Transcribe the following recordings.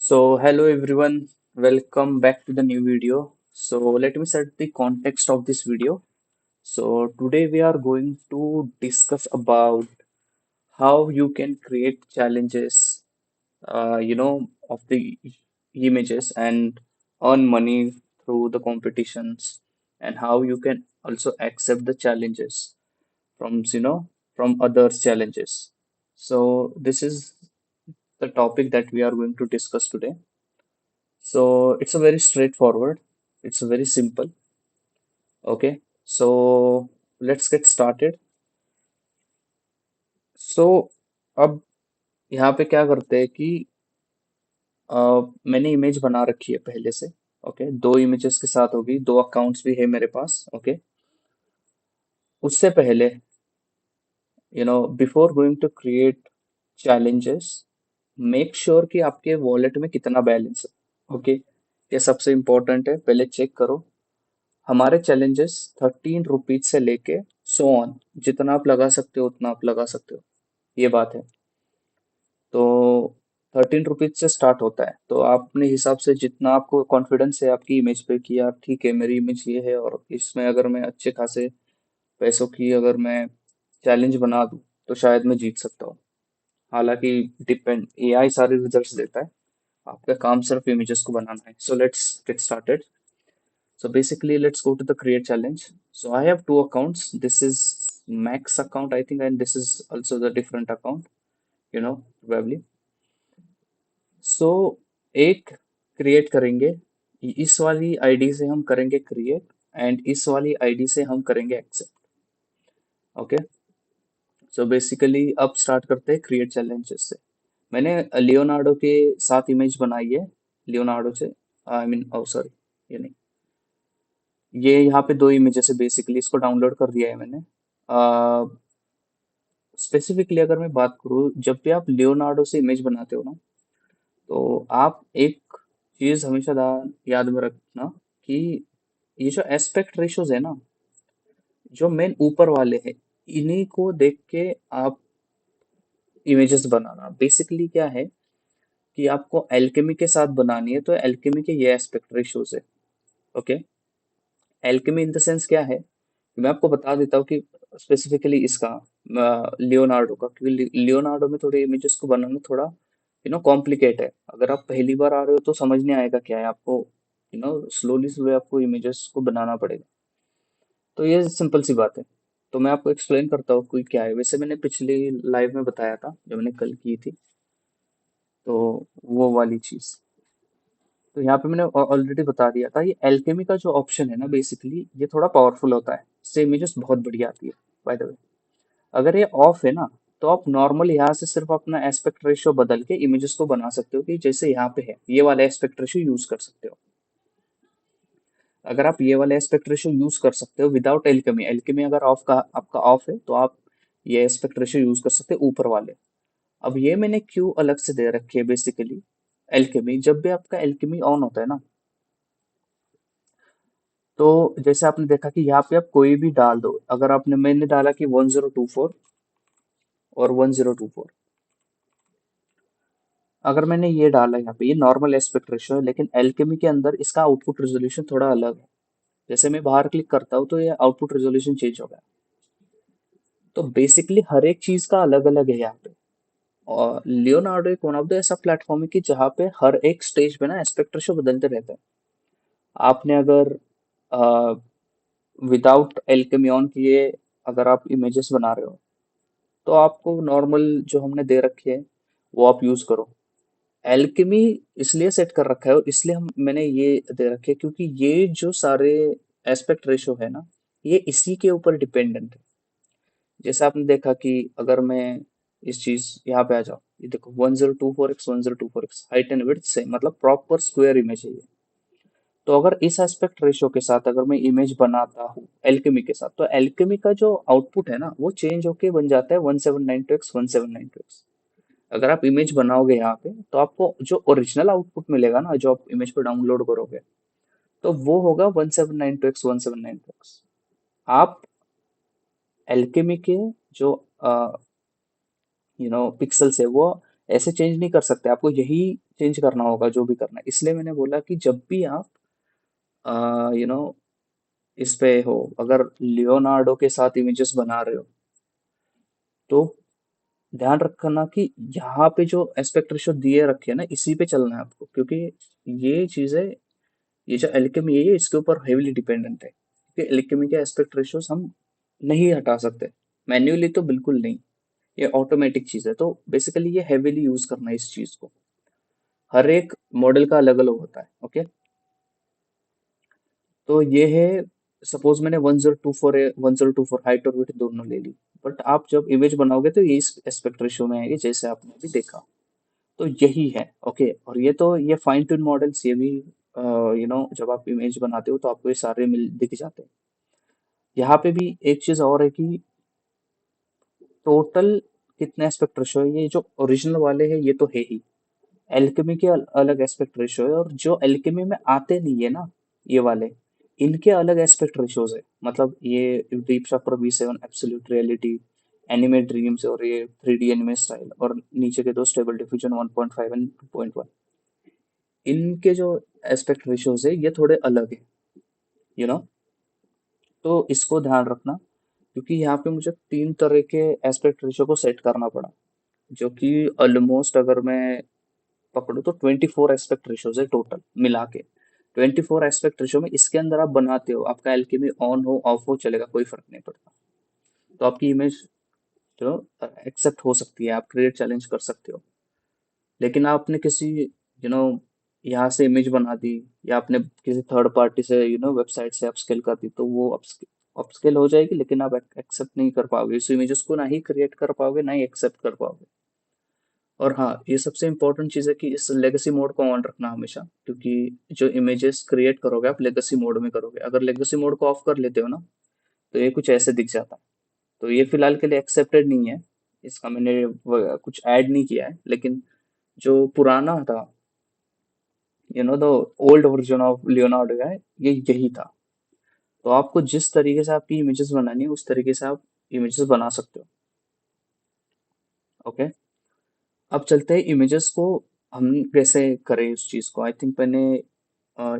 Hello everyone, welcome back to the new video. Let me set the context of this video. Today we are going to discuss about how you can create challenges, of the images and earn money through the competitions, and how you can also accept the challenges from others' challenges. This is the topic that we are going to discuss today. It's a very straightforward, it's very simple. Okay, so let's get started. सो अब यहाँ पे क्या करते हैं कि मैंने image बना रखी है पहले से। ओके, दो इमेजेस के साथ होगी, दो अकाउंट्स भी है मेरे पास। ओके, उससे पहले before going to create challenges, make sure कि आपके वॉलेट में कितना बैलेंस है। ओके, ये सबसे इम्पोर्टेंट है, पहले चेक करो। हमारे चैलेंजेस 13 रुपीज से लेके सो ऑन, जितना आप लगा सकते हो उतना आप लगा सकते हो, ये बात है। तो 13 रुपीज से स्टार्ट होता है, तो आप अपने हिसाब से जितना आपको कॉन्फिडेंस है आपकी इमेज पे कि यार ठीक है मेरी इमेज ये है और इसमें अगर मैं अच्छे खासे पैसों की अगर मैं चैलेंज बना दूं तो शायद मैं जीत सकता हूँ। हालांकि डिपेंड, एआई सारे रिजल्ट्स देता है, आपका काम सिर्फ इमेजेस को बनाना है। So let's get started. So basically, let's go to the create challenge. So I have two accounts. This is Max account, I think, and this is also the different account, probably. So एक create करेंगे, इस वाली ID से हम करेंगे create and इस वाली ID से हम करेंगे accept। ओके, सो बेसिकली अब स्टार्ट करते हैं क्रिएट चैलेंजेस से। मैंने लियोनार्डो के साथ इमेज बनाई है, लियोनार्डो से, आई मीन ओ सॉरी, ये नहीं, ये यहाँ पे दो इमेजेस है। बेसिकली इसको डाउनलोड कर दिया है मैंने। स्पेसिफिकली अगर मैं बात करूँ, जब भी आप लियोनार्डो से इमेज बनाते हो ना, तो आप एक चीज हमेशा याद में रखना कि ये जो एस्पेक्ट रेशियोज है ना, जो मेन ऊपर वाले हैं, इन्हीं को देख के आप इमेजेस बनाना। बेसिकली क्या है कि आपको एल्केमी के साथ बनानी है, तो एल्केमी के ये एस्पेक्ट रेशियोज है। Okay, alchemy in the sense क्या है, मैं आपको बता देता हूँ कि स्पेसिफिकली इसका लियोनार्डो का, क्योंकि लियोनार्डो में थोड़े इमेजेस को बनाना थोड़ा कॉम्प्लिकेट है। अगर आप पहली बार आ रहे हो तो समझ नहीं आएगा क्या है आपको, स्लोली स्लोली आपको इमेजेस को बनाना पड़ेगा। तो ये सिंपल सी बात है। तो मैं आपको एक्सप्लेन करता हूँ कोई क्या है। वैसे मैंने पिछली लाइव में बताया था, जो मैंने कल की थी, तो वो वाली चीज तो यहाँ पे मैंने ऑलरेडी बता दिया था। ये एल्केमी का जो ऑप्शन है ना, बेसिकली ये थोड़ा पावरफुल होता है, इससे इमेजेस बहुत बढ़िया आती है, बाय द वे। अगर ये ऑफ है ना, तो आप नॉर्मल यहाँ से सिर्फ अपना एस्पेक्ट रेशियो बदल के इमेजेस को बना सकते हो, कि जैसे यहाँ पे है ये वाला एस्पेक्ट रेशियो यूज कर सकते हो। अगर आप ये वाला एस्पेक्ट रेशियो यूज कर सकते हो विदाउट एल्केमी, एल्केमी अगर ऑफ का आपका ऑफ है तो आप ये एस्पेक्ट रेशियो यूज कर सकते हो ऊपर वाले। अब ये मैंने क्यों अलग से दे रखी है, बेसिकली एल्केमी, जब भी आपका एल्केमी ऑन होता है ना, तो जैसे आपने देखा कि यहाँ पे आप कोई भी डाल दो। अगर आपने, मैंने डाला कि 1024 और 1024, अगर मैंने ये डाला यहाँ पे, ये नॉर्मल एस्पेक्ट रेशियो है, लेकिन एल्केमी के अंदर इसका आउटपुट रेजोल्यूशन थोड़ा अलग है। जैसे मैं बाहर क्लिक करता हूँ तो ये आउटपुट रेजोल्यूशन चेंज हो गया। तो बेसिकली हर एक चीज का अलग अलग है यहाँ पे। और लियोनार्डो एक वन ऑफ द ऐसा प्लेटफॉर्म है कि जहाँ पे हर एक स्टेज पे ना एस्पेक्ट रेशियो बदलते रहते हैं। आपने अगर विदाउट एल्केमी ऑन किए अगर आप इमेजेस बना रहे हो, तो आपको नॉर्मल जो हमने दे रखी है वो आप यूज करो। एल्केमी इसलिए सेट कर रखा है और इसलिए हम मैंने ये दे रखे है क्योंकि ये जो सारे एस्पेक्ट रेशो है ना, ये इसी के ऊपर डिपेंडेंट है। जैसे आपने देखा कि अगर मैं इस चीज यहाँ पे आ जाओ, ये देखो 1024x 1024x height and width से, मतलब प्रॉपर स्क्वायर इमेज है ये। तो अगर इस एस्पेक्ट रेशियो के साथ अगर मैं इमेज बनाता हूँ एल्केमी के साथ, तो एल्केमी का जो आउटपुट है ना, वो चेंज होके बन जाता है 1792x 1792x। अगर आप इमेज बनाओगे यहाँ पे, तो आपको जो ओरिजिनल आउटपुट मिलेगा ना, जो आप इमेज पे डाउनलोड करोगे, तो वो होगा 1792x 1792x। आप एल्केमी के जो पिक्सल्स है वो ऐसे चेंज नहीं कर सकते, आपको यही चेंज करना होगा जो भी करना है। इसलिए मैंने बोला कि जब भी आप यू नो इस पे हो, अगर लियोनार्डो के साथ इमेजेस बना रहे हो, तो ध्यान रखना कि यहाँ पे जो एस्पेक्ट रेशियो दिए रखे हैं ना, इसी पे चलना है आपको, क्योंकि ये चीजें, ये जो एल्केमी है ये इसके ऊपर हेविली डिपेंडेंट है, क्योंकि एल्केमी के एस्पेक्ट रेशियोस हम नहीं हटा सकते मैन्युअली, तो बिल्कुल नहीं, ये ऑटोमेटिक चीज है। तो बेसिकली ये हेविली यूज करना है इस चीज को, हर एक मॉडल का अलग अलग होता है। ओके, तो ये है, सपोज मैंने 1024 हाइट और विड्थ दोनों ले ली, बट आप जब इमेज बनाओगे तो ये इस एस्पेक्ट रेशियो में आएगी, जैसे आपने अभी देखा। तो यही है। ओके, और ये तो ये फाइन ट्यून मॉडल्स, ये भी जब आप इमेज बनाते हो तो आपको ये सारे मिल दिख जाते हैं। यहाँ पे भी एक चीज और है कि टोटल कितने एस्पेक्ट रेशियो है, ये जो ओरिजिनल वाले हैं ये तो है ही, एल्केमी के अलग एस्पेक्ट रेशियो है, और जो एल्केमी में आते नहीं है ना, ये वाले, इनके अलग एस्पेक्ट रेशियोज है। मतलब ये deep shafter V7 absolute reality, anime dreams, और ये 3D एनिमे स्टाइल, और नीचे के दो स्टेबल डिफ्यूजन 1.5 एंड 2.1, इनके जो एस्पेक्ट रेशियोज है ये थोड़े अलग है, यू नो तो इसको ध्यान रखना, क्योंकि यहाँ पे मुझे तीन तरह के एस्पेक्ट रेशियो को सेट करना पड़ा, जो कि ऑलमोस्ट अगर मैं पकड़ू तो 24 एस्पेक्ट रेशियोज है टोटल मिला के। 24 एस्पेक्ट रेशियो में इसके अंदर आप बनाते हो, आपका एल्केमी ऑन हो ऑफ हो चलेगा, कोई फर्क नहीं पड़ता। तो आपकी इमेज जो एक्सेप्ट हो सकती है, आप क्रिएट चैलेंज कर सकते हो। लेकिन आपने किसी नो यहाँ से इमेज बना दी, या आपने किसी थर्ड पार्टी से वेबसाइट से अपस्केल कर दी, तो वो अपस्केल हो जाएगी, लेकिन आप एक्सेप्ट नहीं कर पाओगे इस इमेजेस को, ना ही क्रिएट कर पाओगे, ना ही एक्सेप्ट कर पाओगे। और हाँ, ये सबसे इम्पोर्टेंट चीज़ है कि इस लेगेसी मोड को ऑन रखना हमेशा, क्योंकि जो इमेजेस क्रिएट करोगे आप लेगेसी मोड में करोगे। अगर लेगेसी मोड को ऑफ कर लेते हो ना, तो ये कुछ ऐसे दिख जाता है। तो ये फिलहाल के लिए एक्सेप्टेड नहीं है, इसका मैंने कुछ ऐड नहीं किया है, लेकिन जो पुराना था, the old version of Leonardo है, ये यही था। तो आपको जिस तरीके से आपकी इमेजेस बनानी है उस तरीके से आप इमेजेस बना सकते हो। ओके, अब चलते हैं इमेजेस को हम कैसे करें इस चीज को। आई थिंक मैंने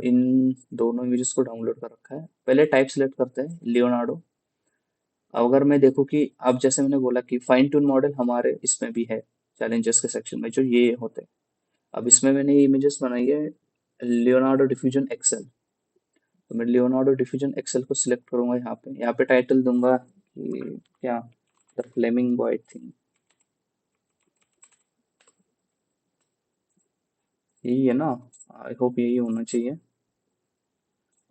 इन दोनों इमेजेस को डाउनलोड कर रखा है। पहले टाइप सेलेक्ट करते हैं लियोनार्डो। अगर मैं देखूं कि अब जैसे मैंने बोला कि फाइन ट्यून मॉडल हमारे इसमें भी है, चैलेंजेस के सेक्शन में जो ये होते हैं। अब इसमें मैंने ये इमेजेस बनाई है लियोनार्डो डिफ्यूजन एक्सेल। तो मैं लियोनार्डो डिफ्यूजन एक्सेल को सिलेक्ट करूंगा, यहाँ पे टाइटल दूंगा कि क्या, द फ्लेमिंग वाइट थिंग, यही है ना? आई होप यही होना चाहिए।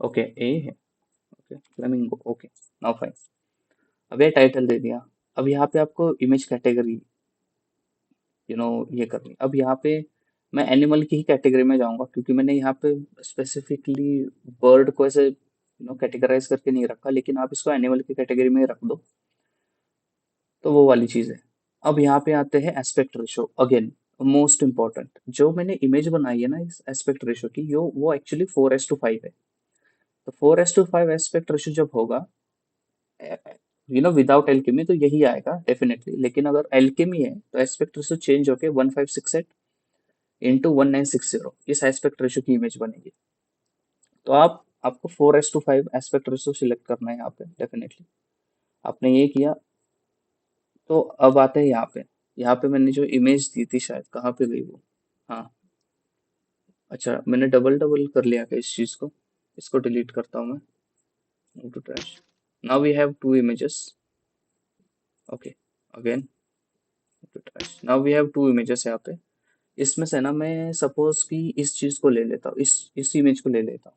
ओके, ए है। Okay, flamingo. Okay, now fine. अब ये टाइटल दे दिया। अब यहाँ पे आपको इमेज कैटेगरी ये करनी। अब यहाँ पे मैं एनिमल की ही कैटेगरी में जाऊंगा, क्योंकि मैंने यहाँ पे स्पेसिफिकली बर्ड को ऐसे कैटेगराइज करके नहीं रखा, लेकिन आप इसको एनिमल की कैटेगरी में रख दो, तो वो वाली चीज है। अब यहाँ पे आते हैं aspect ratio again, most important. जो मैंने इमेज बनाई है ना इस एस्पेक्ट रेशो की, यो वो एक्चुअली 4:5 है। तो 4:5 एस्पेक्ट रेशो जब होगा, विदाउट एल्केमी तो यही आएगा डेफिनेटली, लेकिन अगर एल्केमी है तो एस्पेक्ट रेशो चेंज होके 1568 इंटू 1960, इस एस्पेक्ट रेशो की इमेज बनेगी। तो आपको 4:5 एस्पेक्ट रेशो सिलेक्ट करना है यहाँ पे डेफिनेटली। आपने ये किया, तो अब आते हैं यहाँ पे। यहाँ पे मैंने जो इमेज दी थी, शायद कहाँ पे गई वो। हाँ, अच्छा, मैंने डबल डबल कर लिया क्या इस चीज को? इसको डिलीट करता हूँ मैं। Move to trash. Now we have two images. Okay, again to trash. Now we have two images यहाँ पे। इसमें से ना मैं सपोज कि इस चीज को ले लेता हूँ, इस इमेज को ले लेता हूँ।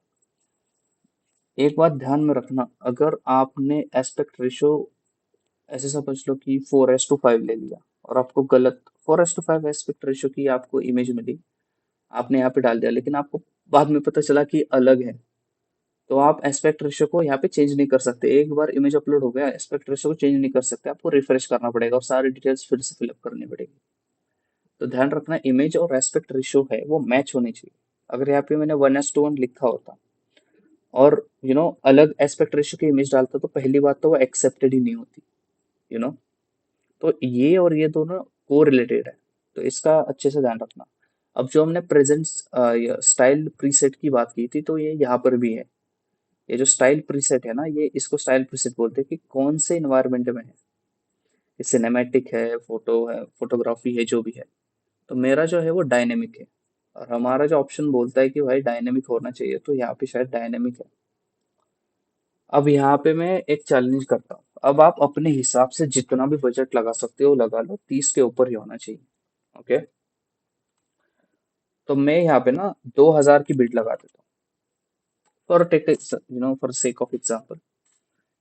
एक बात ध्यान में रखना, अगर आपने एस्पेक्ट रेशियो ऐसे समझ लो कि 4:5 ले लिया, और आपको गलत 4:5 एस्पेक्ट रेशियो की आपको इमेज मिली, आपने यहाँ पे डाल दिया, लेकिन आपको बाद में पता चला कि अलग है, तो आप एस्पेक्ट रेशियो को यहाँ पे चेंज नहीं कर सकते। एक बार इमेज अपलोड हो गया, एस्पेक्ट रेशियो को चेंज नहीं कर सकते, आपको रिफ्रेश करना पड़ेगा और सारी डिटेल्स फिर से फिलअप करनी पड़ेगी। तो ध्यान रखना, इमेज और एस्पेक्ट रेशियो है वो मैच होनी चाहिए। अगर यहाँ पे मैंने 1:1 लिखा होता और अलग एस्पेक्ट रेशियो की इमेज डालता, तो पहली बात तो वो एक्सेप्टेड ही नहीं होती। यू नो तो ये और ये दोनों को रिलेटेड है, तो इसका अच्छे से ध्यान रखना। अब जो हमने प्रेजेंट स्टाइल प्रीसेट की बात की थी, तो ये यहाँ पर भी है। ये जो स्टाइल प्रीसेट है ना, ये इसको स्टाइल प्रीसेट बोलते हैं कि कौन से इन्वायरमेंट में है। ये सिनेमैटिक है, फोटो है, फोटोग्राफी है, जो भी है। तो मेरा जो है वो डायनेमिक है, और हमारा जो ऑप्शन बोलता है कि भाई डायनेमिक होना चाहिए, तो यहाँ पे शायद डायनेमिक है। अब यहाँ पे मैं एक चैलेंज करता हूँ। अब आप अपने हिसाब से जितना भी बजट लगा सकते हो लगा लो, 30 के ऊपर ही होना चाहिए। ओके, तो मैं यहाँ पे ना 2000 की बिड लगा देता हूँ, for take for sake of example.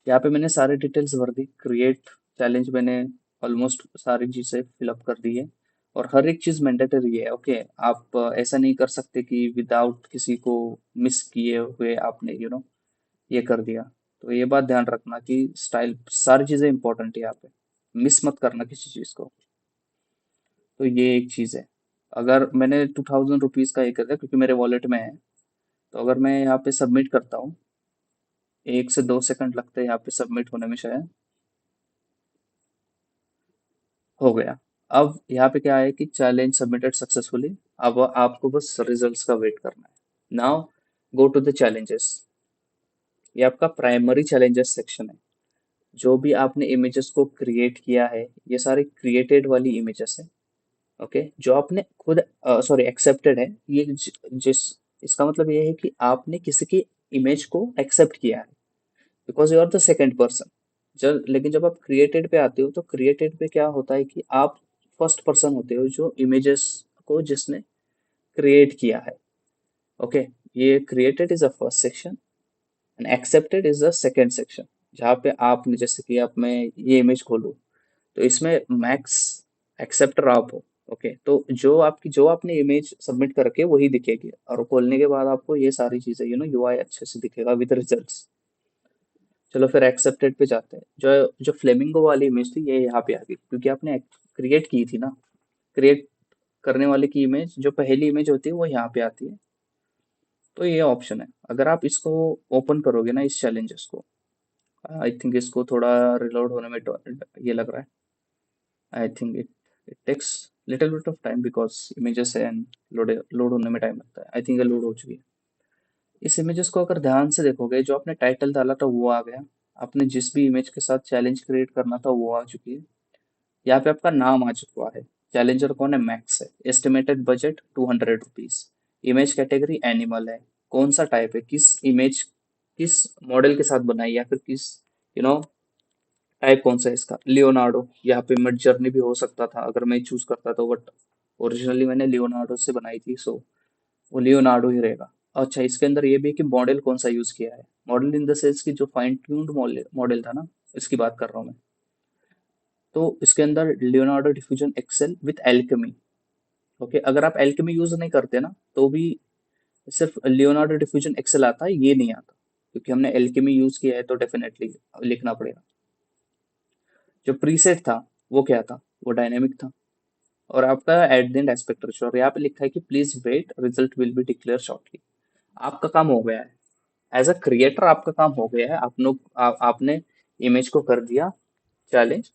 यहाँ पे मैंने सारे डिटेल्स भर दी, क्रिएट चैलेंज मैंने ऑलमोस्ट सारी चीजें फिलअप कर दी है, और हर एक चीज मैंडेटरी है। ओके, आप ऐसा नहीं कर सकते कि विदाउट किसी को मिस किए हुए आपने ये कर दिया। तो ये बात ध्यान रखना कि स्टाइल सारी चीजें इंपॉर्टेंट है यहाँ पे, मिस मत करना किसी चीज को। तो ये एक चीज है। अगर मैंने 2000 रुपीज का ये कर दिया क्योंकि मेरे वॉलेट में है, तो अगर मैं यहाँ पे सबमिट करता हूँ, 1 से 2 सेकंड लगते हैं यहाँ पे सबमिट होने में शायद। हो गया। अब यहाँ पे क्या है कि चैलेंज सबमिटेड सक्सेसफुली। अब आपको बस रिजल्ट्स का वेट करना है। Now go to the challenges. ये आपका प्राइमरी चैलेंजेस सेक्शन है। जो भी आपने इमेजेस को क्रिएट किया है, ये सारी क्रिएटेड वाली इमेजेस है। ओके, जो आपने खुद सॉरी एक्सेप्टेड है, ये जिस इसका मतलब ये है कि आपने किसी की इमेज को एक्सेप्ट किया है, because you are the second person. लेकिन जब आप क्रिएटेड पे आते हो, तो क्रिएटेड पे क्या होता है कि आप फर्स्ट पर्सन होते हो जो इमेजेस को जिसने क्रिएट किया है। ओके, ये created is a first section and accepted is the second section. जहाँ पे आपने, जैसे कि आप, मैं ये इमेज खोलूँ, तो इसमें मैक्स एक्सेप्टर आप हो। ओके, तो जो आपने इमेज सबमिट करके वही दिखेगी, और खोलने के बाद आपको ये सारी चीजें यूआई अच्छे से दिखेगा विद रिजल्ट्स। चलो फिर एक्सेप्टेड पे जाते हैं। जो जो फ्लेमिंगो वाली इमेज थी, ये यहाँ पे आ गई क्योंकि आपने क्रिएट की थी ना। क्रिएट करने वाले की इमेज, जो पहली इमेज होती है, वो यहाँ पे आती है। तो ये ऑप्शन है। अगर आप इसको ओपन करोगे ना, इस चैलेंजेस को, आई थिंक इसको थोड़ा रिलोड होने में ये लग रहा है। I think it takes little bit of time because images है एंड लोड होने में टाइम लगता है। आई थिंक ये लोड हो चुकी है। इस इमेजेस को अगर ध्यान से देखोगे, जो आपने टाइटल डाला था वो आ गया। आपने जिस भी इमेज के साथ चैलेंज क्रिएट करना था वो आ चुकी है। यहाँ पे आपका नाम आ चुका है। चैलेंजर कौन है? मैक्स है। Estimated budget 200 rupees. Image category animal है। कौन सा टाइप है, किस इमेज, किस मॉडल के साथ बनाई, या फिर किस यू नो टाइप कौन सा है इसका? लियोनार्डो। यहाँ पे मिड जर्नी भी हो सकता था अगर मैं चूज करता, तो बट ओरिजिनली मैंने लियोनार्डो से बनाई थी, सो वो लियोनार्डो ही रहेगा। अच्छा, इसके अंदर ये भी है कि मॉडल कौन सा यूज किया है। मॉडल इन द सेंस की जो फाइन ट्यून्ड मॉडल था ना, इसकी बात कर रहा हूँ मैं। तो इसके अंदर Leonardo diffusion XL with alchemy. Okay, अगर आप एल्केमी यूज नहीं करते ना, तो भी सिर्फ लियोनार्डो डिफ्यूजन एक्सेल आता है, ये नहीं आता। क्योंकि हमने एल्केमी यूज किया है, तो डेफिनेटली लिखना पड़ेगा। जो प्रीसेट था वो क्या था? वो डायनेमिक था। और आपका at the end aspect ratio, और यहाँ पे लिखा है कि please wait, result will be declare shortly. आपका काम हो गया है। एज अ क्रिएटर आपका काम हो गया है। आपने इमेज को कर दिया चैलेंज।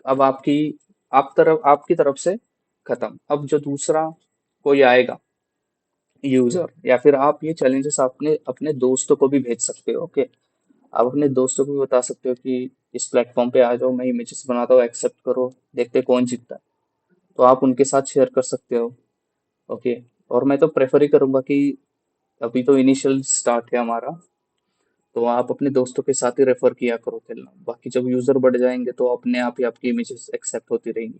अब आपकी तरफ से खत्म। अब जो दूसरा कोई आएगा यूजर, या फिर आप ये चैलेंजेस अपने अपने दोस्तों को भी भेज सकते हो। ओके, आप अपने दोस्तों को भी बता सकते हो कि इस प्लेटफॉर्म पे आ जाओ, मैं इमेजेस बनाता हूँ, एक्सेप्ट करो, देखते हैं कौन जीतता है। तो आप उनके साथ शेयर कर सकते हो। ओके, और मैं तो प्रेफर ही करूंगा कि अभी तो इनिशियल स्टार्ट है हमारा, तो आप अपने दोस्तों के साथ ही रेफर किया करो खेलना। बाकी जब यूजर बढ़ जाएंगे, तो अपने आप ही आपकी इमेजेस एक्सेप्ट होती रहेंगी।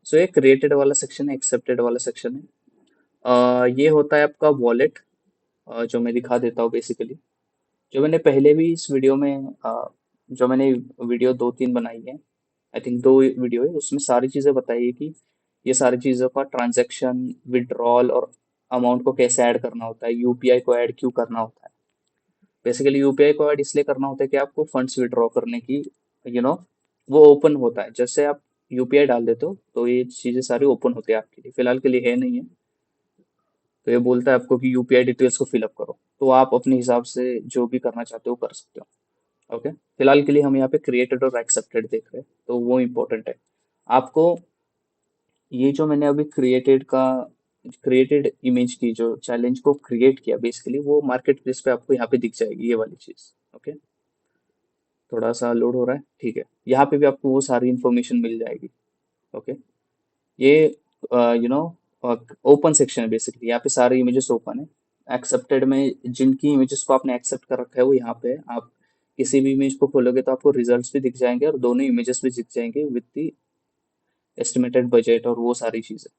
सो ये क्रिएटेड वाला सेक्शन है, एक्सेप्टेड वाला सेक्शन है। ये होता है आपका वॉलेट, जो मैं दिखा देता हूँ बेसिकली। जो मैंने पहले भी इस वीडियो में जो मैंने वीडियो 2-3 बनाई है, आई थिंक 2 वीडियो है, उसमें सारी चीज़ें बताई है कि ये सारी चीज़ों का ट्रांजैक्शन, विड्रॉल और अमाउंट को कैसे ऐड करना होता है, यूपीआई को ऐड क्यों करना होता है। बेसिकली यूपीआई को ऐड इसलिए करना होता है कि आपको फंड्स विड्रॉ करने की यू नो वो ओपन होता है। जैसे आप यूपीआई डाल देते हो, तो ये चीज़ें सारी ओपन होती है आपके लिए। फिलहाल के लिए है नहीं है, तो ये बोलता है आपको कि यूपीआई डिटेल्स को फिलअप करो, तो आप अपने हिसाब से जो भी करना चाहते हो कर सकते हो। ओके, फिलहाल के लिए हम यहाँ पे क्रिएटेड और एक्सेप्टेड देख रहे हैं, तो वो इम्पोर्टेंट है। आपको ये जो मैंने अभी क्रिएटेड का क्रिएटेड इमेज की जो चैलेंज को क्रिएट किया बेसिकली वो मार्केट प्लेस पे आपको यहाँ पे दिख जाएगी ये वाली चीज। ओके, थोड़ा सा लोड हो रहा है, ठीक है। यहाँ पे भी आपको वो सारी इंफॉर्मेशन मिल जाएगी। ओके, ये यू नो ओपन सेक्शन है बेसिकली, यहाँ पे सारे इमेजेस ओपन है। एक्सेप्टेड में जिनकी इमेजेस को आपने एक्सेप्ट कर रखा है वो यहाँ पे है। आप किसी भी इमेज को खोलोगे तो आपको रिजल्ट्स भी दिख जाएंगे और दोनों इमेजेस भी दिख जाएंगे विद द एस्टिमेटेड बजट और वो सारी चीजें।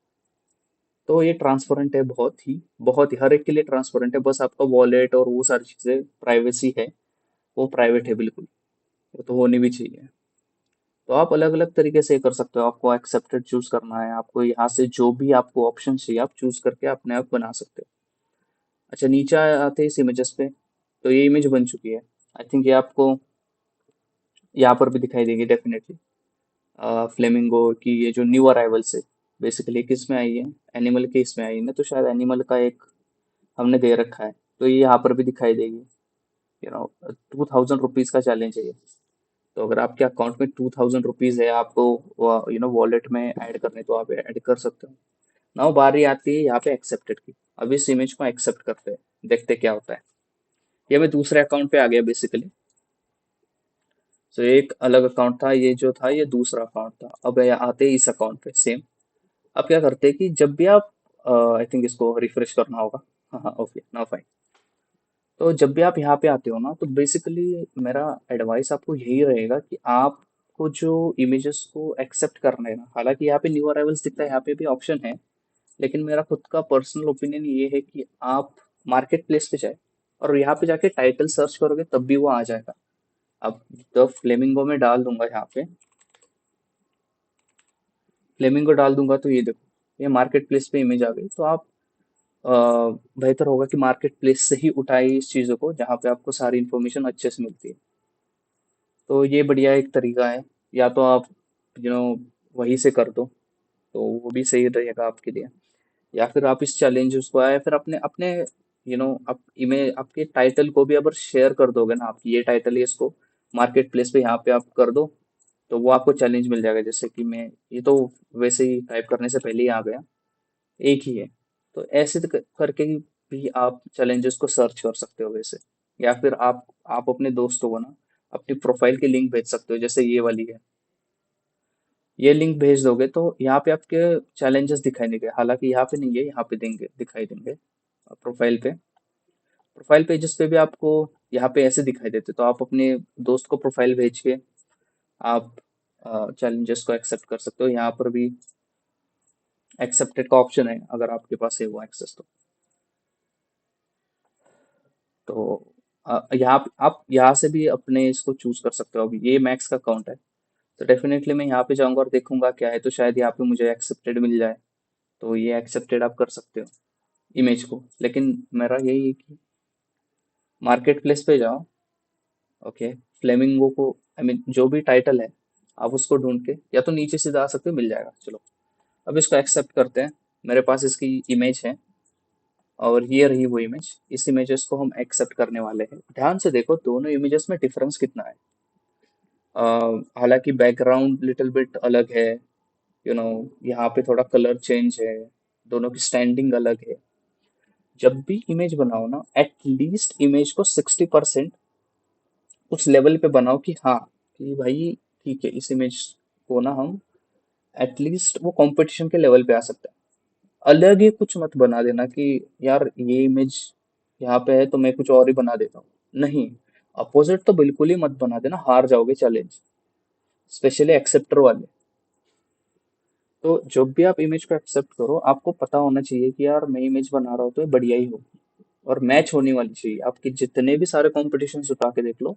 तो ये ट्रांसपेरेंट है, बहुत ही हर एक के लिए ट्रांसपेरेंट है। बस आपका वॉलेट और वो सारी चीजें प्राइवेसी है, वो प्राइवेट है बिल्कुल, वो तो होनी भी चाहिए। तो आप अलग अलग तरीके से कर सकते हो, आपको एक्सेप्टेड चूज करना है, आपको यहाँ से जो भी आपको ऑप्शन चाहिए आप चूज करके अपने आप बना सकते हो। अच्छा, नीचे आते हैं इस इमेजेस पे, तो ये इमेज बन चुकी है। आई थिंक ये आपको यहाँ पर भी दिखाई देगी डेफिनेटली। फ्लेमिंगो की ये जो न्यू अराइवल्स है बेसिकली किस में आई है, एनिमल के इसमें आई है ना, तो शायद एनिमल का एक हमने दे रखा है, तो ये यहाँ पर भी दिखाई देगी। 2000 रुपीज का चैलेंज है ये। तो अगर आपके अकाउंट में 2000 रुपीज है, आपको वॉलेट में ऐड करने, तो आप ऐड कर सकते हो। नाउ बारी आती है यहाँ पे एक्सेप्टेड की। अब इस इमेज को एक्सेप्ट करते हैं, देखते क्या होता है। ये मैं दूसरे अकाउंट पे आ गया बेसिकली। तो एक अलग अकाउंट था, ये जो था ये दूसरा अकाउंट था। अब ये आते हैं इस अकाउंट पे सेम। अब क्या करते हैं कि जब भी आप, आई थिंक इसको रिफ्रेश करना होगा। हाँ हाँ, ओके नाउ फाइन। तो जब भी आप यहाँ पे आते हो ना, तो बेसिकली मेरा एडवाइस आपको यही रहेगा कि आपको जो इमेजेस को एक्सेप्ट करना है ना, हालांकि यहाँ पे न्यू अराइवल्स दिखता है, यहाँ पे भी ऑप्शन है, लेकिन मेरा खुद का पर्सनल ओपिनियन ये है कि आप मार्केट प्लेस पे जाए और यहाँ पे जाके टाइटल सर्च करोगे तब भी वो आ जाएगा। अब द फ्लेमिंगो में डाल दूंगा, यहाँ पे फ्लेमिंगो डाल दूंगा तो ये देखो ये मार्केट प्लेस पे इमेज आ गई। तो आप अ, बेहतर होगा कि मार्केट प्लेस से ही उठाए इस चीज़ों को, जहाँ पे आपको सारी इन्फॉर्मेशन अच्छे से मिलती है। तो ये बढ़िया एक तरीका है। या तो आप वहीं से कर दो, तो वो भी सही रहेगा आपके लिए। या फिर आप इस चैलेंजेस को आए फिर अपने अपने आप इमेज आपके टाइटल को भी अगर शेयर कर दोगे ना, आप ये टाइटल है इसको मार्केट प्लेस पे यहाँ पे आप कर दो, तो वो आपको चैलेंज मिल जाएगा। जैसे कि मैं ये तो वैसे ही टाइप करने से पहले ही आ गया, एक ही है। तो ऐसे करके भी आप चैलेंजेस को सर्च कर सकते हो वैसे। या फिर आप अपने दोस्तों को ना अपनी प्रोफाइल की लिंक भेज सकते हो, जैसे ये वाली है। ये लिंक भेज दोगे तो यहाँ पे आपके चैलेंजेस दिखाई देंगे, हालांकि यहाँ पे नहीं है, यहाँ पे देंगे, दिखाई देंगे प्रोफाइल पे। प्रोफाइल पेजेस पे भी आपको यहाँ पे ऐसे दिखाई देते, तो आप अपने दोस्त को प्रोफाइल भेज के आप चैलेंजेस को एक्सेप्ट कर सकते हो। यहाँ पर भी एक्सेप्टेड का ऑप्शन है, अगर आपके पास है वो एक्सेस तो यहाँ आप यहाँ से भी अपने इसको चूज कर सकते हो। अभी ये मैक्स का काउंट है, तो डेफिनेटली मैं यहाँ पे जाऊंगा और देखूंगा क्या है, तो शायद यहाँ पे मुझे एक्सेप्टेड मिल जाए। तो ये एक्सेप्टेड आप कर सकते हो इमेज को। लेकिन मेरा यही है कि मार्केट प्लेस पे जाओ। ओके, फ्लेमिंगो को आई मीन जो भी टाइटल है आप उसको ढूंढ के या तो नीचे सीधा आ सकते हो, मिल जाएगा। चलो अब इसको एक्सेप्ट करते हैं। मेरे पास इसकी इमेज है और ये रही वो इमेज। इस इमेजेस को हम एक्सेप्ट करने वाले हैं। ध्यान से देखो दोनों इमेजेस में डिफरेंस कितना है। हालांकि बैकग्राउंड लिटिल बिट अलग है, यू नो यहाँ पे थोड़ा कलर चेंज है, दोनों की स्टैंडिंग अलग है। जब भी इमेज बनाओ ना, एटलीस्ट इमेज को 60% उस लेवल पे बनाओ कि हाँ, कि भाई ठीक है, इस इमेज को ना हम एटलीस्ट वो कंपटीशन के लेवल पे आ सकता है। अलग ही कुछ मत बना देना कि यार ये इमेज यहाँ पे है तो मैं कुछ और ही बना देता हूँ। नहीं, अपोजिट तो बिल्कुल ही मत बना देना, हार जाओगे चैलेंज, स्पेशली एक्सेप्टर वाले। तो जब भी आप इमेज को एक्सेप्ट करो आपको पता होना चाहिए कि यार मैं इमेज बना रहा हूँ तो ये बढ़िया ही हो और मैच होने वाली चाहिए। आपके जितने भी सारे कॉम्पिटिशन उठा के देख लो,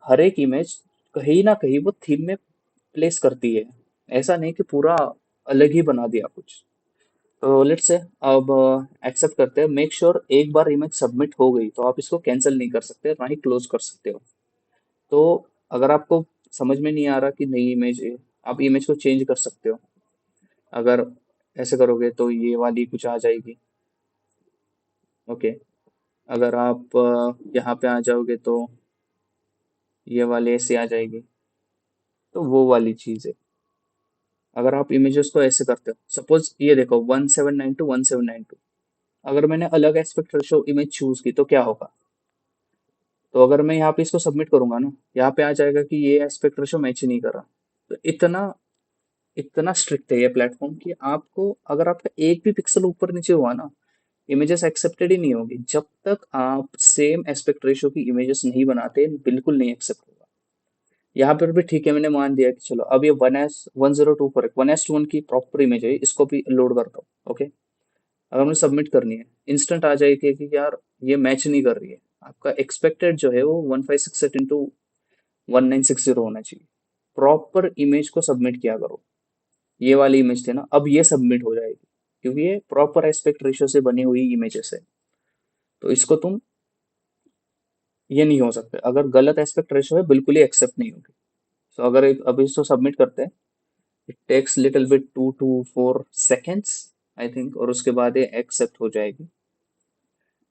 हर एक इमेज कहीं ना कहीं वो थीम में प्लेस करती है। ऐसा नहीं कि पूरा अलग ही बना दिया कुछ। तो लेट्स से अब एक्सेप्ट करते हैं। मेक श्योर एक बार इमेज सबमिट हो गई तो आप इसको कैंसिल नहीं कर सकते, ना ही क्लोज कर सकते हो। तो अगर आपको समझ में नहीं आ रहा कि नई इमेज है, आप इमेज को चेंज कर सकते हो। अगर ऐसे करोगे तो ये वाली कुछ आ जाएगी। ओके, अगर आप यहाँ पे आ जाओगे तो ये वाली ऐसे आ जाएगी। तो वो वाली चीज है। अगर आप इमेजेस को ऐसे करते हो, सपोज ये देखो 1792 1792, अगर मैंने अलग एस्पेक्ट रेशो इमेज चूज की तो क्या होगा? तो अगर मैं यहाँ पे इसको सबमिट करूंगा ना, यहाँ पे आ जाएगा कि ये एस्पेक्ट रेशो मैच नहीं कर रहा। तो इतना इतना स्ट्रिक्ट है ये प्लेटफॉर्म कि आपको अगर आपका एक भी पिक्सल ऊपर नीचे हुआ ना, इमेजेस एक्सेप्टेड ही नहीं होगी। जब तक आप सेम एस्पेक्ट रेशो की इमेजेस नहीं बनाते, बिल्कुल नहीं एक्सेप्ट होगा। यहाँ पर भी ठीक है, मैंने मान दिया कि चलो अब ये 1:1024 1:1 की प्रॉपर इमेज है, इसको भी लोड करता हूँ। ओके, अगर मुझे सबमिट करनी है, इंस्टेंट आ जाएगी कि यार ये मैच नहीं कर रही है। आपका एक्सपेक्टेड जो है वो 1568 into 1960 होना चाहिए। प्रॉपर इमेज को सबमिट किया करो। ये वाली इमेज थी ना, अब ये सबमिट हो जाएगी क्योंकि ये प्रॉपर एस्पेक्ट रेशियो से बनी हुई इमेजेस है। तो इसको तुम, ये नहीं हो सकता, अगर गलत एस्पेक्ट रेशियो है बिल्कुल ही एक्सेप्ट नहीं होगी। तो अगर अभी इसको सबमिट करते हैं, it takes little bit 2 to 4 seconds I think, और उसके बाद ये एक्सेप्ट हो जाएगी।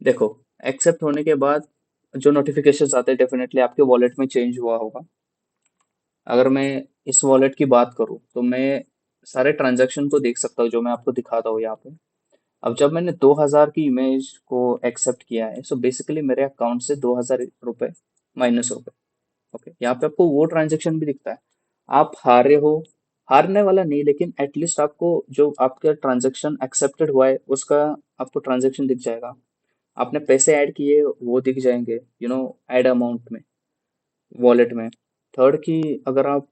देखो, एक्सेप्ट होने के बाद जो नोटिफिकेशंस आते हैं डेफिनेटली आपके वॉलेट में चेंज हुआ होगा। अगर मैं इस वॉलेट की बात करूं तो मैं सारे ट्रांजैक्शन को देख सकता हूँ जो मैं आपको दिखाता हूँ यहाँ पे। अब जब मैंने 2000 की इमेज को एक्सेप्ट किया है, सो बेसिकली मेरे अकाउंट से 2000 रुपये माइनस हो गए। ओके, यहाँ पे आपको वो ट्रांजेक्शन भी दिखता है। आप हारे हो, हारने वाला नहीं, लेकिन एटलीस्ट आपको जो आपका ट्रांजेक्शन एक्सेप्टेड हुआ है उसका आपको ट्रांजेक्शन दिख जाएगा। आपने पैसे ऐड किए वो दिख जाएंगे, ऐड अमाउंट में, वॉलेट में। थर्ड की, अगर आप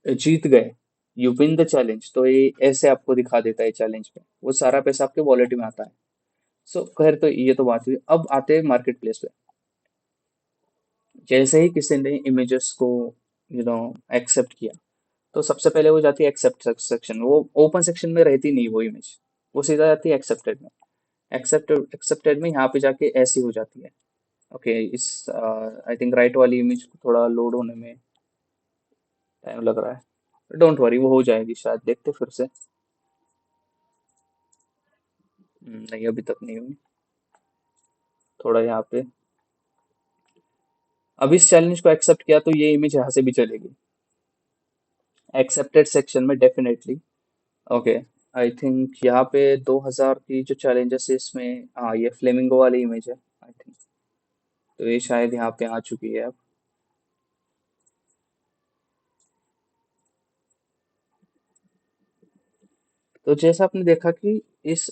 जीत गए, यू विन द चैलेंज, तो ये ऐसे आपको दिखा देता है चैलेंज में, वो सारा पैसा आपके वॉलेट में आता है। सो खैर, तो ये तो बात हुई। अब आते हैं मार्केट प्लेस पे। जैसे ही किसी ने इमेजेस को एक्सेप्ट किया, तो सबसे पहले वो जाती है एक्सेप्ट सेक्शन। वो ओपन सेक्शन में रहती नहीं वो इमेज, वो सीधा जाती है एक्सेप्टेड में। एक्सेप्टेड में यहाँ पे जाके ऐसी हो जाती है। ओके, इस आई थिंक राइट वाली इमेज को थोड़ा लोड होने में टाइम लग रहा है। डोंट वरी, वो हो जाएगी शायद, देखते फिर से। नहीं, अभी तक नहीं हुई। थोड़ा यहाँ पे, अब इस चैलेंज को एक्सेप्ट किया तो ये इमेज यहाँ से भी चलेगी एक्सेप्टेड सेक्शन में डेफिनेटली। ओके, आई थिंक यहाँ पे 2000 की जो चैलेंजेस है इसमें, हाँ, ये फ्लेमिंगो वाली इमेज है आई थिंक। तो ये शायद यहाँ पे आ चुकी है अब। तो जैसा आपने देखा कि इस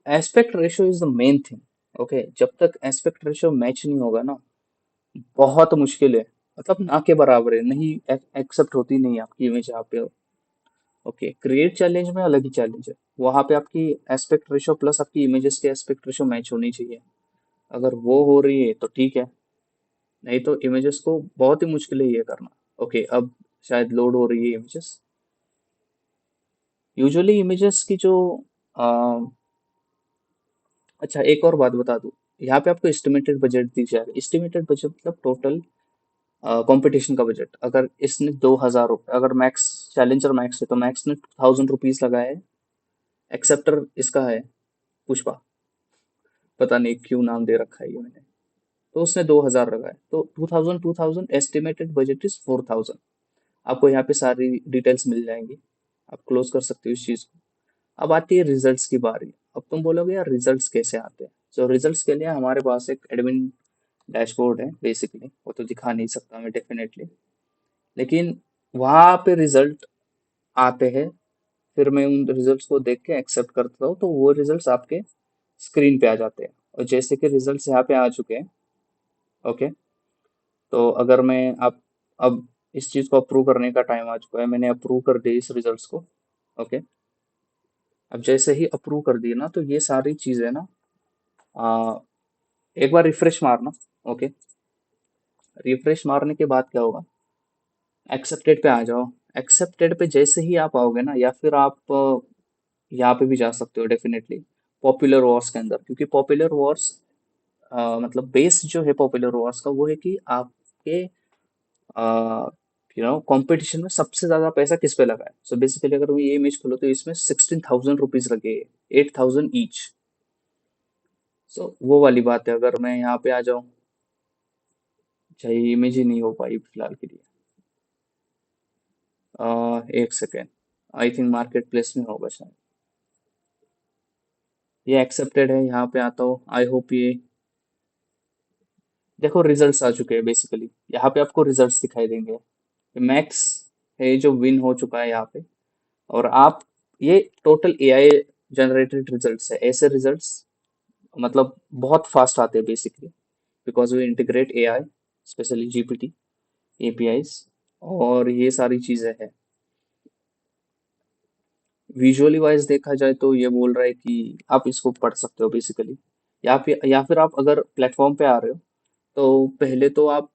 aspect ratio is the main thing. Okay, जब तक एस्पेक्ट रेशियो मैच नहीं होगा ना, बहुत मुश्किल है, मतलब ना के बराबर है, नहीं एक्सेप्ट होती नहीं आपकी इमेज यहाँ पे। ओके, क्रिएट चैलेंज में अलग ही चैलेंज है। वहां पे आपकी एस्पेक्ट रेशियो प्लस आपकी इमेजेस के एस्पेक्ट रेशियो मैच होनी चाहिए। अगर वो हो रही है तो ठीक है, नहीं तो इमेजेस को बहुत ही मुश्किल है ये करना। ओके, अब शायद लोड हो रही है इमेजेस। यूजुअली इमेजेस की जो आ, अच्छा, एक और बात बता दूं, यहाँ पे आपको एस्टिमेटेड बजट दिख जाएगा। एस्टिमेटेड बजट मतलब टोटल कंपटीशन का बजट। अगर इसने 2000 रुपये, अगर मैक्स चैलेंजर मैक्स है तो मैक्स ने 1000 रुपीज लगाया है। एक्सेप्टर इसका है पुष्पा, पता नहीं क्यों नाम दे रखा है ये मैंने। तो उसने 2000 लगाया, तो 2000 एस्टिमेटेड बजट इज 4000। आपको यहाँ पे सारी डिटेल्स मिल जाएंगी, आप क्लोज कर सकते हो इस चीज को। अब आती है रिजल्ट्स की बारी। अब तुम बोलोगे यार रिजल्ट्स कैसे आते हैं? तो रिजल्ट्स के लिए हमारे पास एक एडमिन डैशबोर्ड है बेसिकली, वो तो दिखा नहीं सकता मैं डेफिनेटली, लेकिन वहां पे रिजल्ट आते हैं। फिर मैं उन रिजल्ट्स को देख के एक्सेप्ट करता हूँ, तो वो रिजल्ट्स आपके स्क्रीन पे आ जाते हैं। और जैसे कि रिजल्ट्स यहाँ पे आ चुके हैं। ओके, तो अगर मैं अब इस चीज को अप्रूव करने का टाइम आ चुका है, मैंने अप्रूव कर दिया इस रिजल्ट्स को। ओके, अब जैसे ही अप्रूव कर दिए ना, तो ये सारी चीजें ना, आ, एक बार रिफ्रेश मारना। ओके, रिफ्रेश मारने के बाद क्या होगा, एक्सेप्टेड पे आ जाओ। एक्सेप्टेड पे जैसे ही आप आओगे ना, या फिर आप यहाँ पे भी जा सकते हो डेफिनेटली पॉपुलर वॉर्स के अंदर, क्योंकि पॉपुलर वॉर्स मतलब बेस जो है पॉपुलर वॉर्स का, वो है कि आपके कंपटीशन में सबसे ज्यादा पैसा किस पे लगा है। सो बेसिकली अगर ये इमेज खोलो तो इसमें 16,000 रुपीज लगे, 8000 ईच। सो वो वाली बात है। अगर मैं यहाँ पे आ जाऊँ, चाहे इमेज ही नहीं हो पाई फिलहाल के लिए, एक second, I think market place में होगा शायद। ये एक्सेप्टेड है, यहाँ पे आता हूँ। आई होप ये देखो रिजल्ट्स आ चुके हैं बेसिकली। यहाँ पे आपको रिजल्ट्स दिखाई देंगे। मैक्स है जो विन हो चुका है यहाँ पे। और आप ये टोटल एआई जनरेटेड रिजल्ट्स है। ऐसे रिजल्ट्स मतलब बहुत फास्ट आते हैं basically, because we integrate AI, specially GPT APIs और ये सारी चीजें हैं। विजुअली वाइज देखा जाए तो ये बोल रहा है कि आप इसको पढ़ सकते हो बेसिकली। या फिर आप अगर प्लेटफॉर्म पे आ रहे हो तो पहले तो आप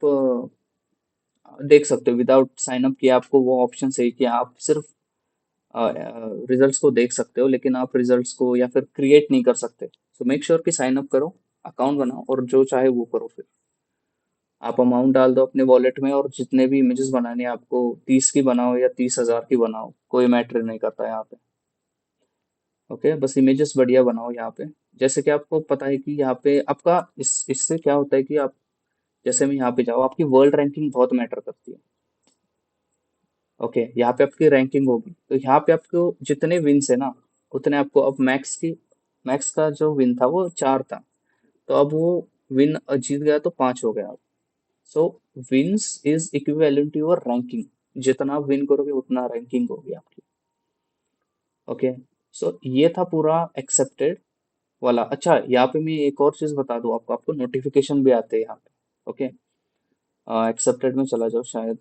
देख सकते हो विदाउट साइन अप किए। आपको वो ऑप्शन है कि आप सिर्फ रिजल्ट्स को देख सकते हो, लेकिन आप रिजल्ट्स को या फिर क्रिएट नहीं कर सकते। सो मेक श्योर कि साइन अप करो, अकाउंट बनाओ और जो चाहे वो करो। फिर आप अमाउंट डाल दो अपने वॉलेट में और जितने भी इमेजेस बनाने हैं आपको, 30 की बनाओ या 30,000 की बनाओ, कोई मैटर नहीं करता यहाँ पे। ओके, बस इमेजेस बढ़िया बनाओ यहाँ पे। जैसे कि आपको पता है कि यहाँ पे आपका इससे क्या होता है कि आप जैसे मैं यहाँ पे जाओ, आपकी वर्ल्ड रैंकिंग बहुत मैटर करती है। ओके, यहाँ पे आपकी रैंकिंग होगी तो यहाँ पे आपको जितने विन्स है ना, उतने आपको अब मैक्स का जो विन था वो 4 था। तो अब वो विन जीत गया तो 5 हो गया अब। So wins is equivalent to your ranking. जितना आप विन करोगे उतना रैंकिंग होगी आपकी। ओके, सो ये था पूरा एक्सेप्टेड वाला। अच्छा, यहाँ पे मैं एक और चीज बता दूं आपको, आपको नोटिफिकेशन भी आते हैं यहाँ पे। ओके, एक्सेप्टेड में चला जाओ शायद।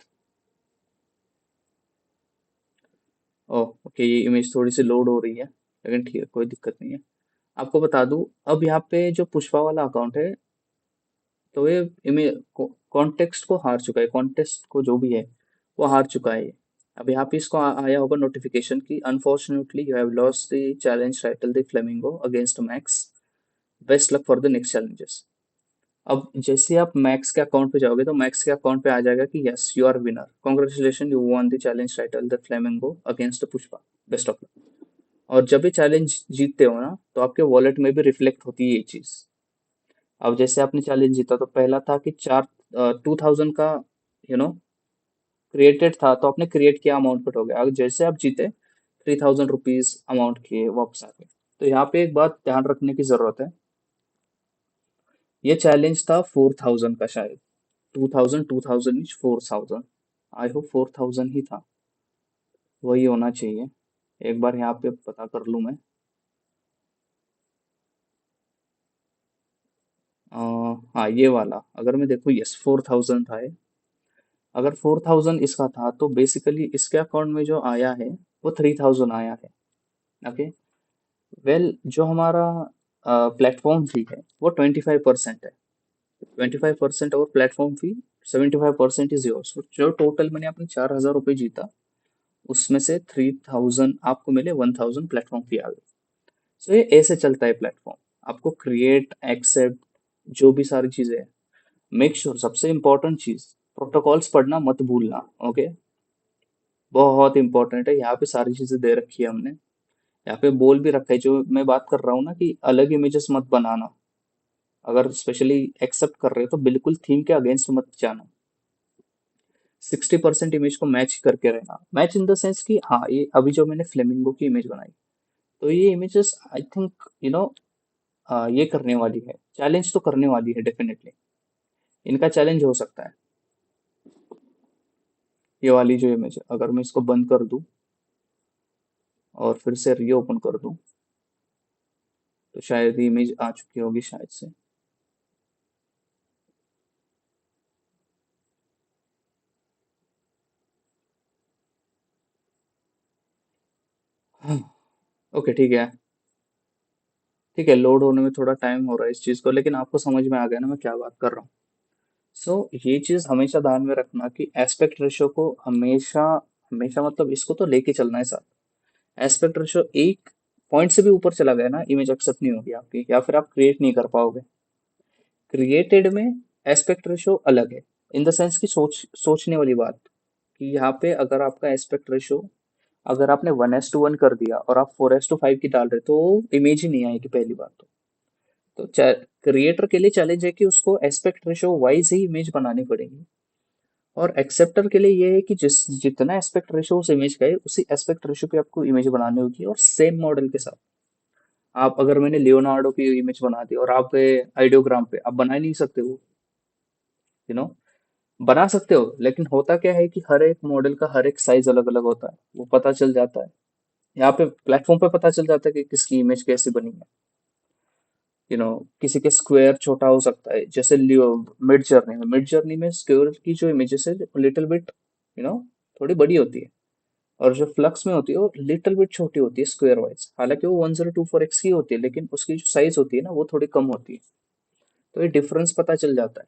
ओह ओके, ये इमेज थोड़ी सी लोड हो रही है, लेकिन ठीक है, कोई दिक्कत नहीं है। आपको बता दूं, अब यहाँ पे जो पुष्पा वाला अकाउंट है, तो ये इमेज कॉन्टेक्स्ट को हार चुका है। कॉन्टेस्ट को जो भी है वो हार चुका है ये। अब यहाँ पे इसको आया होगा नोटिफिकेशन की unfortunately you have lost the challenge title the flamingo against max, best luck for the next challenges. अब जैसे आप मैक्स के अकाउंट पे जाओगे तो मैक्स के अकाउंट पे आ जाएगा कि yes you are winner, congratulation, you won the challenge title the flamingo against Pushpa, best of luck. और जब भी चैलेंज जीतते हो ना, तो आपके वॉलेट में भी रिफ्लेक्ट होती है ये चीज। अब जैसे आपने चैलेंज जीता तो पहला था कि 2,000 का क्रिएटेड था, तो आपने क्रिएट किया, अमाउंट कट हो गया। अगर जैसे आप जीते 3,000 रुपीज अमाउंट किए वापस आ गए। तो यहाँ पे एक बात ध्यान रखने की जरूरत है। ये चैलेंज था 4,000 का शायद। 2,000 2,000 इच 4,000। आई होप 4,000 ही था, वही होना चाहिए। एक बार यहाँ पे पता कर लूँ मैं। हाँ, ये वाला अगर मैं देखूँ, यस 4,000 था ये। अगर 4,000 इसका था तो बेसिकली इसके अकाउंट में जो आया है वो 3,000 आया है। ओके, वेल जो हमारा प्लेटफॉर्म फी है वो 25% है। 25% और प्लेटफॉर्म फी 75% इज योर्स। जो टोटल मैंने अपने 4,000 रुपये जीता, उसमें से 3,000 आपको मिले, 1,000 प्लेटफॉर्म फी आ गई। सो ये ऐसे चलता है प्लेटफॉर्म। आपको क्रिएट, एक्सेप्ट, जो भी सारी चीजें हैं, मेक श्योर सबसे इंपॉर्टेंट चीज, प्रोटोकॉल्स पढ़ना मत भूलना। ओके, बहुत इंपॉर्टेंट है। यहाँ पे सारी चीजें दे रखी है हमने। यहाँ पे बोल भी रखा है जो मैं बात कर रहा हूँ ना, कि अलग इमेजेस मत बनाना। अगर स्पेशली एक्सेप्ट कर रहे हो तो बिल्कुल थीम के अगेंस्ट मत जाना। 60% इमेज को मैच करके रहना। मैच इन द सेंस कि हाँ, ये अभी जो मैंने फ्लेमिंगो की इमेज बनाई, तो ये इमेजेस आई थिंक ये करने वाली है, चैलेंज तो करने वाली है डेफिनेटली। इनका चैलेंज हो सकता है। ये वाली जो इमेज है, अगर मैं इसको बंद कर दूं और फिर से रीओपन कर दूं, तो शायद ये इमेज आ चुकी होगी शायद से। ओके, ठीक है। ठीक है, लोड होने में थोड़ा टाइम हो रहा है इस चीज को, लेकिन आपको समझ में आ गया ना मैं क्या बात कर रहा हूँ। सो ये चीज हमेशा ध्यान में रखना कि एस्पेक्ट रेशियो को हमेशा, हमेशा मतलब इसको तो लेके चलना है साथ। एस्पेक्ट रेशियो एक पॉइंट से भी ऊपर चला गया ना, इमेज एक्सेप्ट नहीं होगी आपकी, या फिर आप क्रिएट नहीं कर पाओगे। क्रिएटेड में एस्पेक्ट रेशियो अलग है, इन द सेंस की सोचने वाली बात, कि यहाँ पे अगर आपका एस्पेक्ट रेशियो, अगर आपने 1:1 कर दिया और आप 4:5 की डाल रहे, तो इमेज ही नहीं आएगी पहली बात तो क्रिएटर के लिए चैलेंज है कि उसको एस्पेक्ट रेशियो वाइज ही इमेज बनानी पड़ेगी। और एक्सेप्टर के लिए ये है कि जितना एस्पेक्ट रेशियो उस इमेज का है उसी एस्पेक्ट रेशियो पे आपको इमेज बनानी होगी और सेम मॉडल के साथ। आप अगर मैंने लियोनार्डो की इमेज बना दी और आप आइडियोग्राम पे आप बना ही नहीं सकते हो, यू नो बना सकते हो, लेकिन होता क्या है कि हर एक मॉडल का हर एक साइज अलग अलग होता है, वो पता चल जाता है। यहाँ पे प्लेटफॉर्म पे पता चल जाता है कि किसकी इमेज कैसी बनी है। किसी के स्क्वायर छोटा हो सकता है, जैसे लियो मिड जर्नी में स्क्वायर की जो इमेजेस है लिटिल बिट यू नो थोड़ी बड़ी होती है, और जो फ्लक्स में होती है वो लिटिल बिट छोटी होती है स्क्वायर वाइज, हालांकि वो 1024x की होती है लेकिन उसकी जो साइज होती है ना वो थोड़ी कम होती है। तो ये डिफरेंस पता चल जाता है।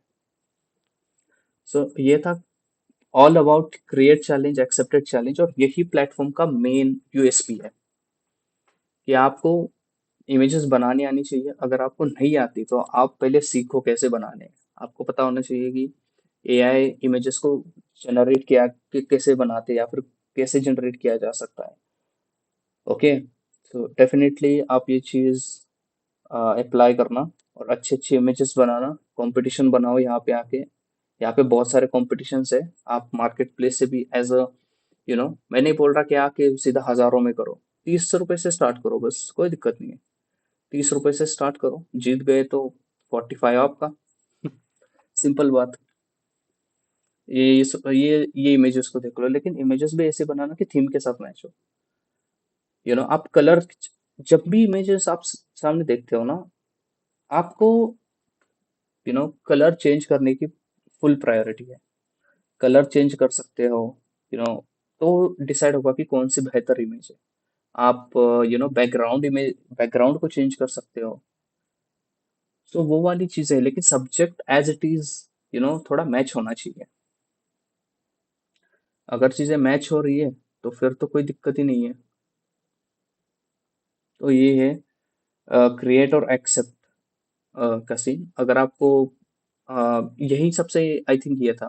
सो ये था all about create challenge accepted challenge, और यही प्लेटफॉर्म का मेन यूएसपी है कि आपको इमेजेस बनानी आनी चाहिए। अगर आपको नहीं आती तो आप पहले सीखो कैसे बनाने हैं। आपको पता होना चाहिए कि एआई इमेजेस को जनरेट किया कि कैसे बनाते हैं या फिर कैसे जनरेट किया जा सकता है। ओके, तो डेफिनेटली आप ये चीज़ अप्लाई करना और अच्छे अच्छे इमेजेस बनाना, कंपटीशन बनाओ यहाँ पे आके। यहाँ पे बहुत सारे कॉम्पिटिशन्स है। आप मार्केट प्लेस से भी एज अ मैं नहीं बोल रहा कि आके सीधा हजारों में करो। 30 रुपए से स्टार्ट करो, बस कोई दिक्कत नहीं है। 30 रुपए से स्टार्ट करो, जीत गए तो 45 आपका। सिंपल बात। ये इमेजेस को देख लो, लेकिन इमेजेस भी ऐसे बनाना कि थीम के साथ मैच हो। आप कलर, जब भी इमेजेस आप सामने देखते हो ना, आपको कलर चेंज करने की फुल प्रायोरिटी है। कलर चेंज कर सकते हो, तो डिसाइड होगा कि कौन सी बेहतर इमेज है। आप बैकग्राउंड को चेंज कर सकते हो। तो वो वाली चीजें है, लेकिन सब्जेक्ट एज इट इज थोड़ा मैच होना चाहिए। अगर चीजें मैच हो रही है तो फिर तो कोई दिक्कत ही नहीं है। तो ये है क्रिएट और एक्सेप्ट का सीन। अगर आपको यही सबसे आई थिंक ये था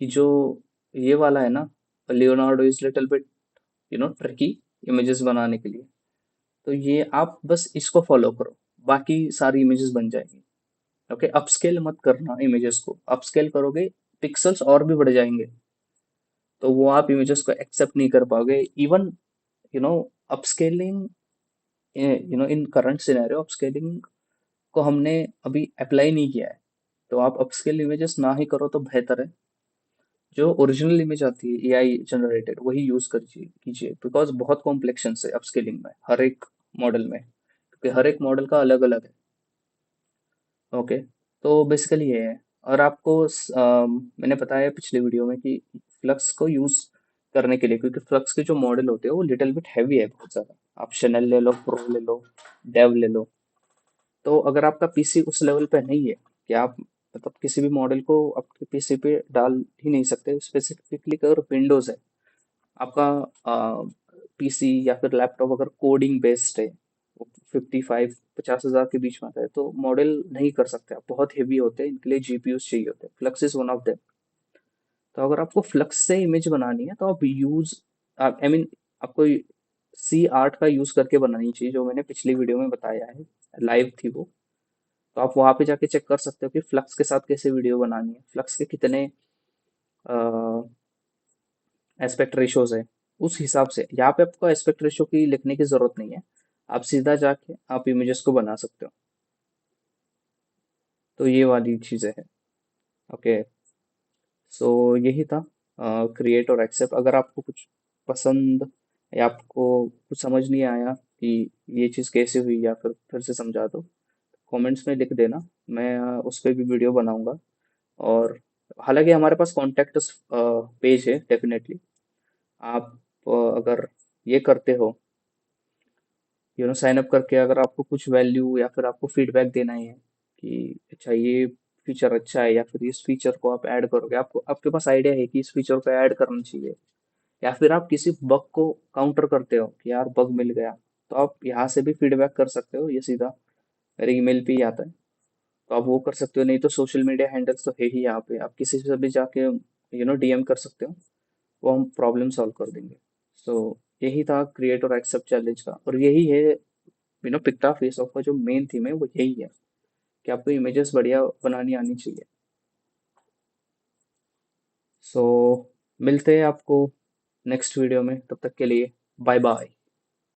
कि जो ये वाला है ना, Leonardo is little bit tricky images बनाने के लिए। तो ये आप बस इसको फॉलो करो, बाकी सारी इमेजेस बन जाएंगी। ओके, अपस्केल मत करना इमेजेस को। अपस्केल करोगे पिक्सल्स और भी बढ़ जाएंगे, तो वो आप इमेजेस को एक्सेप्ट नहीं कर पाओगे। Even you know upscaling, in current scenario upscaling को हमने अभी अप्लाई नहीं किया है। तो आप अपस्केल इमेजेस ना ही करो तो बेहतर है। जो ओरिजिनल इमेज आती है एआई जनरेटेड वही यूज कीजिए, बिकॉज बहुत कॉम्प्लेक्शन है अपस्केलिंग में हर एक मॉडल में, क्योंकि हर एक मॉडल का अलग अलग है। ओके, तो बेसिकली ये है। और आपको मैंने बताया पिछले वीडियो में कि फ्लक्स को यूज करने के लिए, क्योंकि फ्लक्स के जो मॉडल होते हैं वो लिटिल बिट हैवी है बहुत ज़्यादा। आप शनल ले लो, प्रो ले लो, डेव ले लो। तो अगर आपका पीसी उस लेवल पे नहीं है कि आप मतलब किसी भी मॉडल को आपके पीसी पे डाल ही नहीं सकते, स्पेसिफिकली अगर विंडोज है आपका पीसी या फिर लैपटॉप, अगर कोडिंग बेस्ड है, 55-50 हज़ार के बीच में आता है, तो मॉडल नहीं कर सकते आप, बहुत हेवी होते हैं, इनके लिए जीपीयूज चाहिए होते हैं। Flux is one of them. तो अगर आपको फ्लक्स से इमेज बनानी है तो आप आई मीन आपको C8 का यूज करके बनानी चाहिए, जो मैंने पिछली वीडियो में बताया है, लाइव थी वो। तो आप वहां पे जाके चेक कर सकते हो कि फ्लक्स के साथ कैसे वीडियो बनानी है, फ्लक्स के कितने एस्पेक्ट रेशियोज है, उस हिसाब से। यहाँ पे आपको एस्पेक्ट रेशियो की लिखने की जरूरत नहीं है, आप सीधा जाके आप इमेजेस को बना सकते हो। तो ये वाली चीजें हैं। ओके, सो यही था क्रिएट और एक्सेप्ट। अगर आपको कुछ पसंद या आपको कुछ समझ नहीं आया कि ये चीज़ कैसे हुई, या फिर से समझा दो, कमेंट्स में लिख देना। मैं उस पर भी वीडियो बनाऊंगा। और हालांकि हमारे पास कॉन्टेक्ट पेज है डेफिनेटली। आप अगर ये करते हो, साइन अप करके, अगर आपको कुछ वैल्यू या फिर आपको फीडबैक देना है कि अच्छा ये फीचर अच्छा है या फिर इस फीचर को आप ऐड करोगे, आपको आपके पास आइडिया है कि इस फीचर को ऐड करना चाहिए, या फिर आप किसी बग को काउंटर करते हो कि यार बग मिल गया, तो आप यहाँ से भी फीडबैक कर सकते हो। ये सीधा मेरे ईमेल पे ही आता है, तो आप वो कर सकते हो। नहीं तो सोशल मीडिया हैंडल्स तो है ही यहाँ पे, आप किसी से भी जाके डीएम कर सकते हो, वो हम प्रॉब्लम सॉल्व कर देंगे। सो यही था क्रिएट और एक्सेप्ट चैलेंज का, और यही है पिक्टा फेस ऑफ का जो मेन थीम है वो यही है कि आपको इमेजेस बढ़िया बनानी आनी चाहिए। सो मिलते हैं आपको नेक्स्ट वीडियो में, तब तक के लिए बाय बाय।